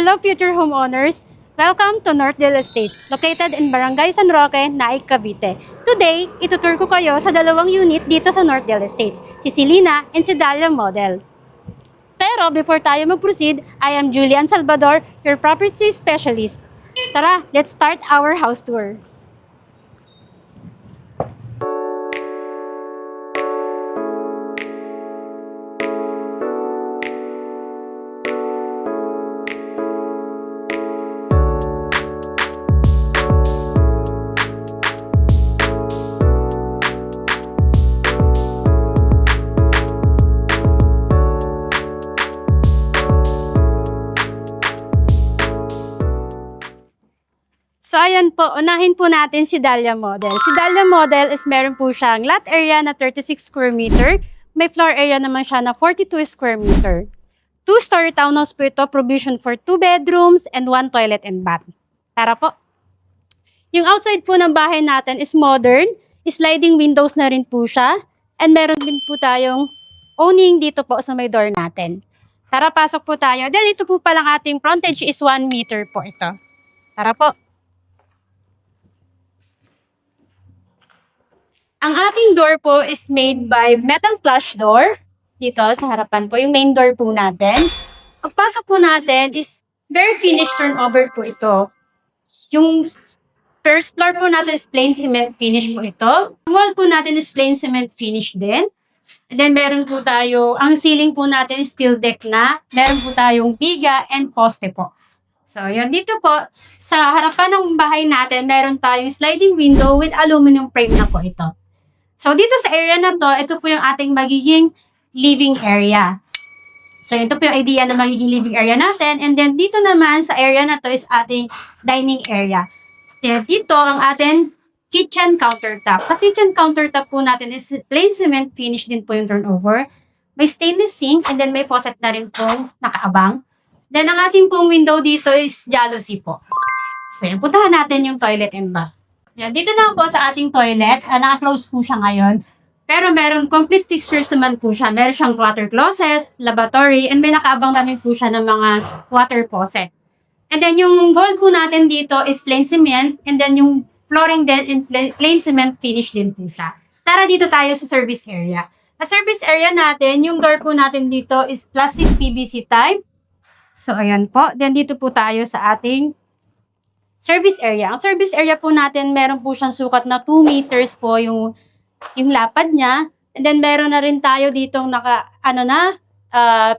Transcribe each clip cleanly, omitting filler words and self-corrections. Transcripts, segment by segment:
Hello future homeowners! Welcome to Northdale Estates, located in Barangay San Roque, Naik, Cavite. Today, itutur ko kayo sa dalawang unit dito sa Northdale Estates, si Selina and si Dahlia Model. Pero before tayo mag-proceed, I am Julian Salvador, your property specialist. Tara, let's start our house tour. So ayan po, unahin po natin si Dahlia Model. Si Dahlia Model is meron po siyang lot area na 36 square meter. May floor area naman siya na 42 square meter. Two-story townhouse po ito, provision for 2 bedrooms and 1 toilet and bath. Tara po. Yung outside po ng bahay natin is modern. Sliding windows na rin po siya. And meron din po tayong owning dito po sa may door natin. Tara, pasok po tayo. Then ito po palang ating frontage is 1 meter po ito. Tara po. Ang ating door po is made by metal flush door. Dito sa harapan po, yung main door po natin. Pagpasok po natin is very finished turnover po ito. Yung first floor po natin is plain cement finish po ito. Yung wall po natin is plain cement finish din. And then meron po tayo, ang ceiling po natin is steel deck na. Meron po tayong biga and poste po. So, yun. Dito po, sa harapan ng bahay natin, meron tayong sliding window with aluminum frame na po ito. So, dito sa area na to, ito po yung ating magiging living area. So, ito po yung idea na magiging living area natin. And then, dito naman sa area na to is ating dining area. Dito, ang ating kitchen countertop. Sa kitchen countertop po natin is plain cement finish din po yung turnover. May stainless sink and then may faucet na rin pong nakaabang. Then, ang ating pong window dito is jalousie po. So, yan. Puntahan natin yung toilet and bath. Yan, dito na po sa ating toilet. Naka-close po siya ngayon. Pero meron complete fixtures naman po siya. Meron siyang water closet, lavatory, and may nakaabang na rin po siya ng mga water faucet. And then yung wall po natin dito is plain cement. And then yung flooring din in plain cement finish din po siya. Tara dito tayo sa service area. Sa service area natin, yung door po natin dito is plastic PVC type. So ayan po. Then dito po tayo sa ating service area. Ang service area po natin, meron po siyang sukat na 2 meters po yung lapad niya. And then meron na rin tayo ditong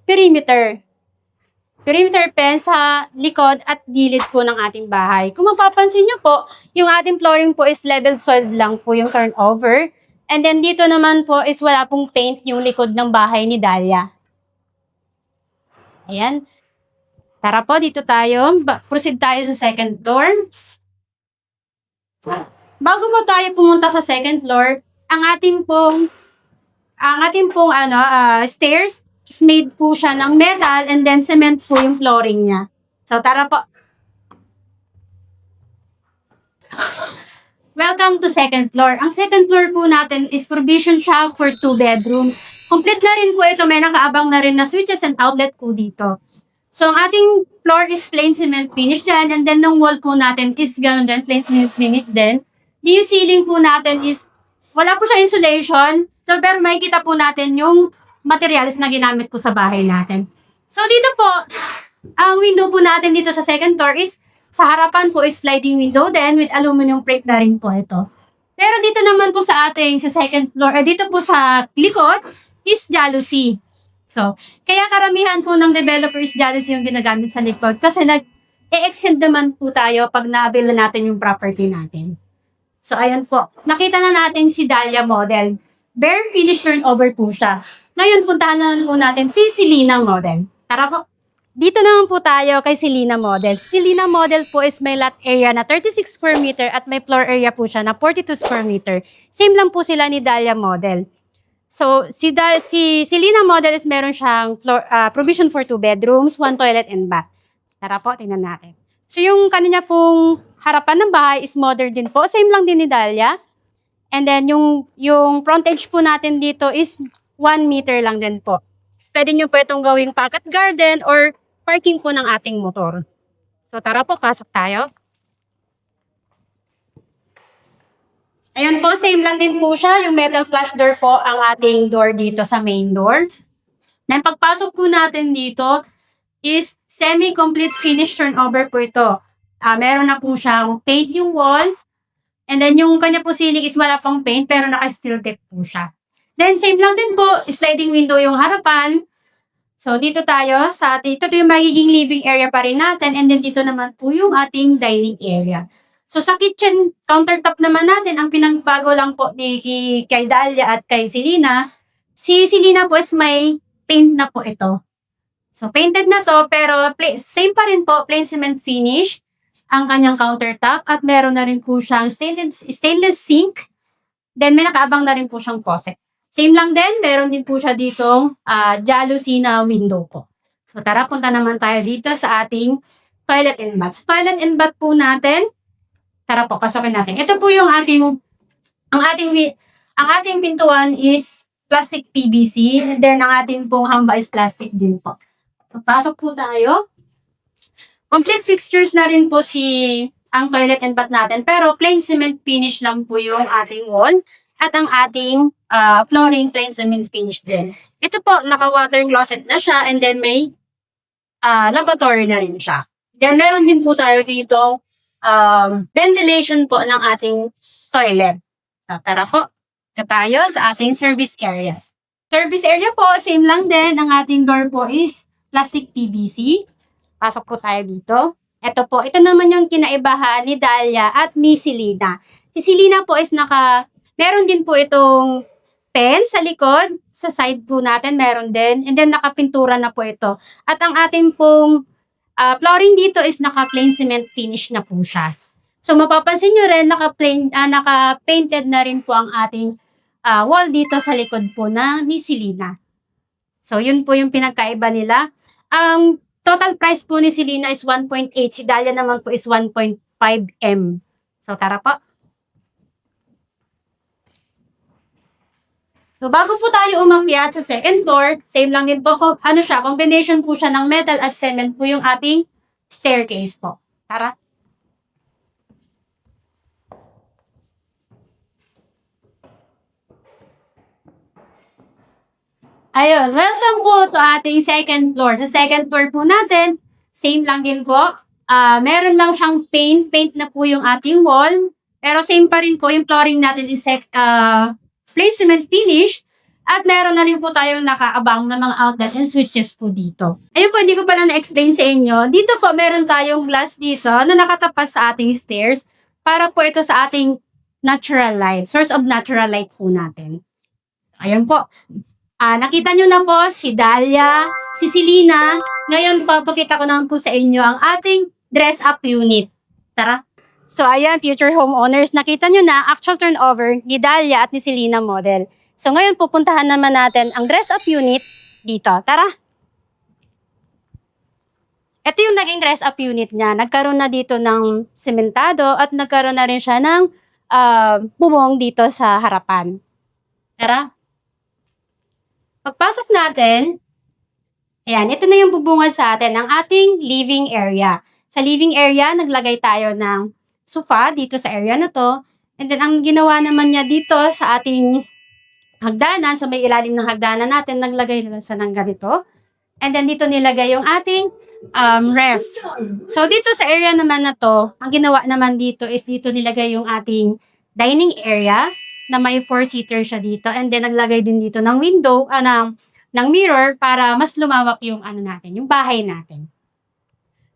perimeter. Perimeter fence sa likod at gilid po ng ating bahay. Kung mapapansin nyo po, yung ating flooring po is level soil lang po yung turnover. And then dito naman po is wala pong paint yung likod ng bahay ni Dahlia. Ayan. Tara po, dito tayo. Proceed tayo sa second floor. Bago mo tayo pumunta sa second floor, ang ating pong stairs is made po siya ng metal and then cement po yung flooring niya. So, tara po. Welcome to second floor. Ang second floor po natin is provision siya for 2 bedrooms. Complete na rin po ito. May nakaabang na rin na switches and outlet po dito. So, ang ating floor is plain cement finish din. And then, ng wall po natin is gano'n din, plain cement finish din. Yung ceiling po natin is, wala po siya insulation. So, pero makikita po natin yung materials na ginamit po sa bahay natin. So, dito po, ang window po natin dito sa second floor is, sa harapan po is sliding window din with aluminum frame na rin po ito. Pero dito naman po sa ating sa second floor, dito po sa likod is jalousie. So, kaya karamihan po ng developers jalousie yung ginagamit sa likod kasi nag-e-extend naman po tayo pag na-avail na natin yung property natin. So, ayan po. Nakita na natin si Dahlia Model. Bare finish turnover po siya. Ngayon, puntahan na po natin si Selina Model. Tara po. Dito naman po tayo kay Selina Model. Selina Model po is may lot area na 36 square meter at may floor area po siya na 42 square meter. Same lang po sila ni Dahlia Model. So, si Selina Model is meron siyang provision for 2 bedrooms, 1 toilet and bath. Tara po, tingnan natin. So, yung kanina pong harapan ng bahay is modern din po. Same lang din ni Dahlia. And then, yung frontage po natin dito is 1 meter lang din po. Pwede nyo po itong gawing pocket garden or parking po ng ating motor. So tara po, pasok tayo. Ayan po, same lang din po siya. Yung metal flush door po ang ating door dito sa main door. Then pagpasok po natin dito is semi-complete finish turnover po ito. Meron na po siyang paint yung wall. And then yung kanya po ceiling is wala pang paint pero naka-steel deck po siya. Then same lang din po, sliding window yung harapan. So dito tayo sa ating, ito yung magiging living area pa rin natin. And then dito naman po yung ating dining area. So sa kitchen countertop naman natin, ang pinagbago lang po kay Dalia at kay Selena. Si Selena po is may paint na po ito. So painted na to pero same pa rin po, plain cement finish ang kanyang countertop at meron na rin po siyang stainless sink. Then may nakaabang na rin po siyang faucet. Same lang din, meron din po siya dito jalousie na window po. So tara, punta naman tayo dito sa ating toilet and bath. Toilet and bath po natin. Tara po, pasokin natin. Ito po yung ang ating pintuan is plastic PVC. And then ang ating pong hamba is plastic din po. Pasok po tayo. Complete fixtures na rin po ang toilet and bath natin. Pero plain cement finish lang po yung ating wall. At ang ating flooring plain cement finish din. Ito po, naka-water closet na siya. And then may lavatory na rin siya. Then meron din po tayo dito ventilation po ng ating toilet. So tara po, tayo sa ating service area. Service area po, same lang din. Ang ating door po is plastic PVC. Pasok po tayo dito. Ito naman yung kinaibahan ni Dalia at ni Selena. Si Selena po is meron din po itong pen sa likod. Sa side po natin, meron din. And then nakapintura na po ito. At ang ating pong flooring dito is naka-plain cement finish na po siya. So mapapansin nyo rin, naka-painted na rin po ang ating wall dito sa likod po ni Selena. So yun po yung pinagkaiba nila. Ang total price po ni Selena is 1.8. Si Dalia naman po is 1.5 M. So tara po. So, bago po tayo umakyat sa second floor, same lang din po, combination po siya ng metal at cement po yung ating staircase po. Tara. Ayun, welcome po to ating second floor. Sa second floor po natin, same lang din po. Meron lang siyang paint na po yung ating wall. Pero same pa rin po, yung flooring natin is plain cement finish. At meron na rin po tayong nakaabang na mga outlet and switches po dito. Ayun po, hindi ko pala na-explain sa inyo. Dito po, meron tayong glass dito na nakatapat sa ating stairs para po ito sa ating natural light, source of natural light po natin. Ayun po. Nakita nyo na po si Dalia, si Selena. Ngayon, papakita ko naman po sa inyo ang ating dress-up unit. Tara. So, ayan, future homeowners, nakita nyo na actual turnover ni Dalia at ni Selena model. So, ngayon, pupuntahan naman natin ang dress-up unit dito. Tara! Ito yung naging dress-up unit niya. Nagkaroon na dito ng sementado at nagkaroon na rin siya ng bubong dito sa harapan. Tara! Pagpasok natin, ayan, ito na yung bubungan sa atin ng ating living area. Sa living area, naglagay tayo ng sofa dito sa area na to. And then, ang ginawa naman niya dito sa ating hagdanan, sa may ilalim ng hagdanan natin, naglagay lang siya ng ganito. And then, dito nilagay yung ating ref. So, dito sa area naman na to, ang ginawa naman dito is dito nilagay yung ating dining area na may 4-seater siya dito. And then, naglagay din dito ng window, ng mirror para mas lumawak yung natin, yung bahay natin.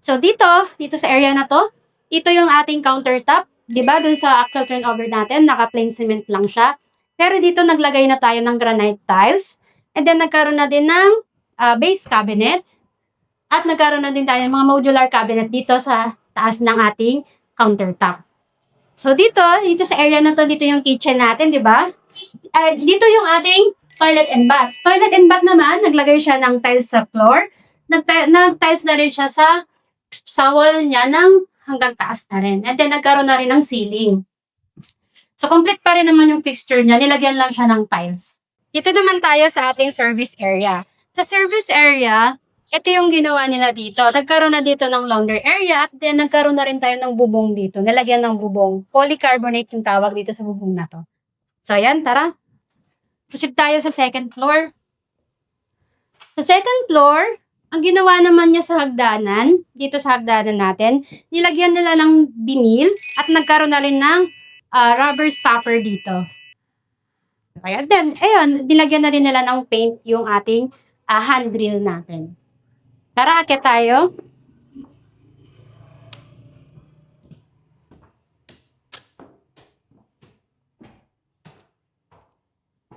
So, dito sa area na to, ito yung ating countertop. Diba? Dun sa actual turnover natin, naka-plain cement lang siya. Pero dito, naglagay na tayo ng granite tiles. And then, nagkaroon na din ng base cabinet. At nagkaroon na din tayo ng mga modular cabinet dito sa taas ng ating countertop. So, dito sa area na to, dito yung kitchen natin, di ba? Dito yung ating toilet and bath. Toilet and bath naman, naglagay siya ng tiles sa floor. Nag-tiles na rin siya sa wall niya ng hanggang taas na rin. And then, nagkaroon na rin ng ceiling. So, complete pa rin naman yung fixture niya. Nilagyan lang siya ng tiles. Dito naman tayo sa ating service area. Sa service area, Ito yung ginawa nila dito. Nagkaroon na dito ng laundry area at then nagkaroon na rin tayo ng bubong dito. Nalagyan ng bubong. Polycarbonate yung tawag dito sa bubong na to. So, ayan, tara. Proceed tayo sa second floor. Sa second floor, ang ginawa naman niya sa hagdanan, dito sa hagdanan natin, nilagyan nila ng binil at nagkaroon na rin ng rubber stopper dito. Kaya then, ayun, nilagyan na rin nila ng paint yung ating handrail natin. Tara, akit tayo.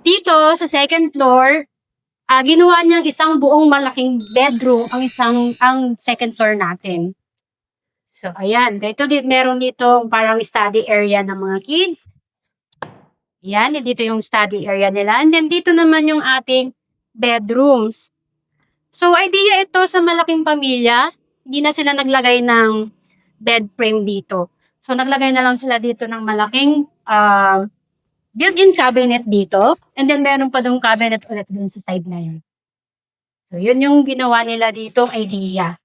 Dito, sa second floor, ginawa niyang isang buong malaking bedroom ang second floor natin. So, ayan. Dito, meron dito parang study area ng mga kids. Ayan, dito yung study area nila. And then, dito naman yung ating bedrooms. So, idea ito sa malaking pamilya. Hindi na sila naglagay ng bed frame dito. So, naglagay na lang sila dito ng malaking built-in cabinet dito. And then, meron pa dong cabinet ulit dun sa side na yun. So, yun yung ginawa nila dito, idea.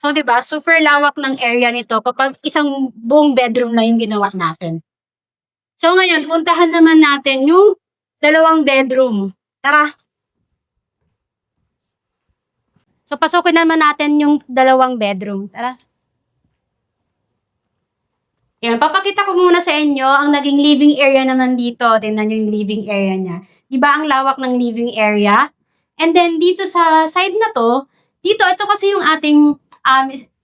So, di ba, super lawak ng area nito kapag isang buong bedroom na yung ginawa natin. So, ngayon, puntahan naman natin yung dalawang bedroom. Tara! So, pasukin naman natin yung dalawang bedroom. Tara! Yan, papakita ko muna sa inyo ang naging living area naman dito. Tingnan nyo yung living area niya. Di ba ang lawak ng living area? And then, dito sa side na to, ito kasi yung ating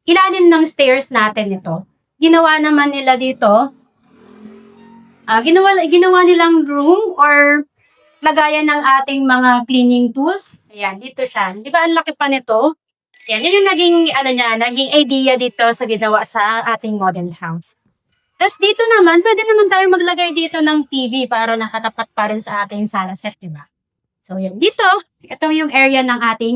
ilalim ng stairs natin ito. Ginawa naman nila dito, ginawa nilang room or lagayan ng ating mga cleaning tools. Ayan, dito siya. Di ba ang laki pa nito? Ayan, yun yung naging idea dito sa ginawa sa ating model house. Tapos dito naman, pwede naman tayo maglagay dito ng TV para nakatapat pa rin sa ating sala set, di ba? So, yun. Dito, ito yung area ng ating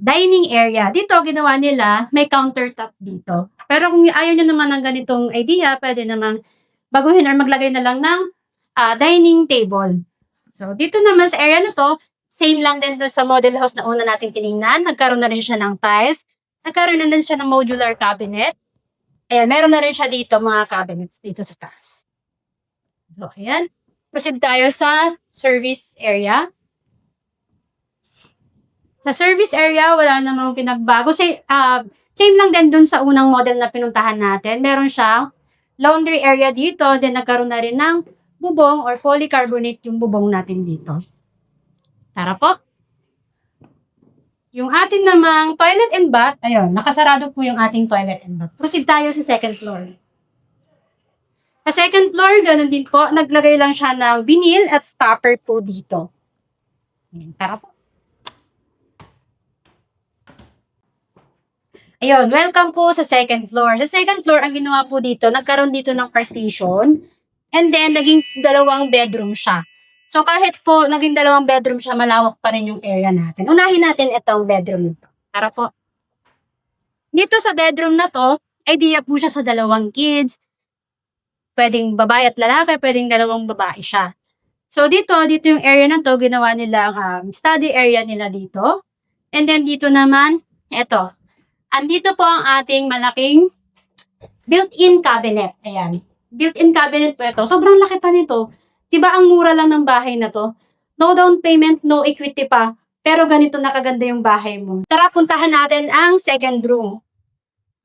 dining area. Dito, ginawa nila, may countertop dito. Pero kung ayaw nyo naman ng ganitong idea, pwede naman baguhin or maglagay na lang ng dining table. So, dito naman sa area na to, same lang din sa model house na una natin tinignan. Nagkaroon na rin siya ng tiles. Nagkaroon na rin siya ng modular cabinet. Ayan, meron na rin siya dito, mga cabinets dito sa taas. So, ayan. Proceed tayo sa service area. Sa service area, wala namang pinagbago. Same lang din dun sa unang model na pinuntahan natin. Meron siyang laundry area dito. Then, nagkaroon na rin ng bubong or polycarbonate yung bubong natin dito. Tara po. Yung atin namang toilet and bath, ayun, nakasarado po yung ating toilet and bath. Proceed tayo sa second floor. Sa second floor, ganun din po, naglagay lang siya ng vinyl at stopper po dito. Ayan, tara po. Ayun, welcome po sa second floor. Sa second floor, ang ginawa po dito, nagkaroon dito ng partition and then naging dalawang bedroom siya. So, kahit po naging dalawang bedroom siya, malawak pa rin yung area natin. Unahin natin itong bedroom nito. Tara po. Dito sa bedroom na to, idea po siya sa dalawang kids. Pwedeng babae at lalaki, pwedeng dalawang babae siya. So, dito yung area na to, ginawa nila ang study area nila dito. And then, dito naman, eto. Andito po ang ating malaking built-in cabinet. Ayan. Built-in cabinet po ito. Sobrang laki pa nito. Diba ang mura lang ng bahay na to? No down payment, no equity pa. Pero ganito nakaganda yung bahay mo. Tara, puntahan natin ang second room.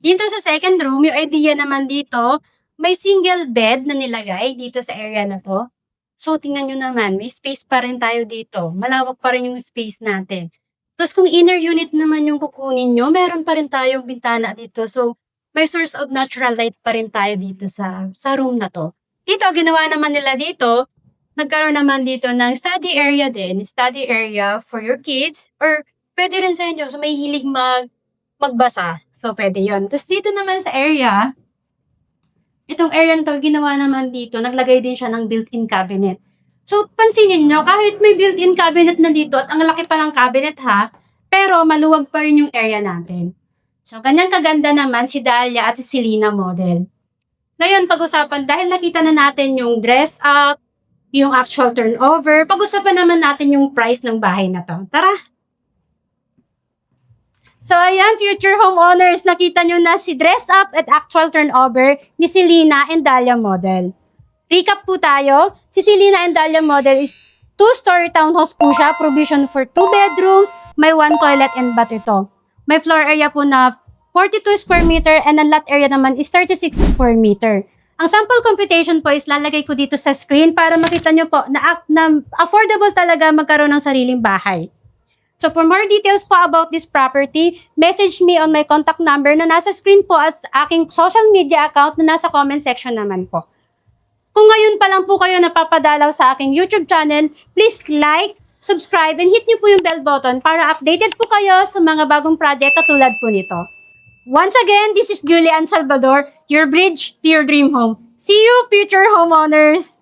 Dito sa second room, yung idea naman dito, may single bed na nilagay dito sa area na to. So, tingnan nyo naman, may space pa rin tayo dito. Malawak pa rin yung space natin. Tapos kung inner unit naman yung kukunin nyo, meron pa rin tayong bintana dito. So, may source of natural light pa rin tayo dito sa room na to. Dito, ginawa naman nila dito, nagkaroon naman dito ng study area din. Study area for your kids. Or pwede rin sa inyo. So, may hilig magbasa. So, pwede yon. Tapos dito naman sa area, itong area na to, ginawa naman dito, naglagay din siya ng built-in cabinet. So, pansinin nyo, kahit may built-in cabinet na dito, at ang laki pa ng cabinet ha, pero maluwag pa rin yung area natin. So, ganyan kaganda naman si Dahlia at si Selena model. Ngayon, pag-usapan, dahil nakita na natin yung dress up, yung actual turnover, pag-usapan naman natin yung price ng bahay na to. Tara! So, ayan, future homeowners, nakita nyo na si dress up at actual turnover ni Selena and Dahlia model. Recap po tayo. Si Selena and Dahlia model is 2-story townhouse po siya. Provision for 2 bedrooms. May 1 toilet and bath ito. May floor area po na 42 square meter and ang lot area naman is 36 square meter. Ang sample computation po is lalagay ko dito sa screen para makita nyo po na affordable talaga magkaroon ng sariling bahay. So for more details po about this property, message me on my contact number na nasa screen po at aking social media account na nasa comment section naman po. Kung ngayon pa lang po kayo napapadalaw sa aking YouTube channel, please like, subscribe, and hit niyo po yung bell button para updated po kayo sa mga bagong project katulad po nito. Once again, this is Julian Salvador, your bridge to your dream home. See you, future homeowners!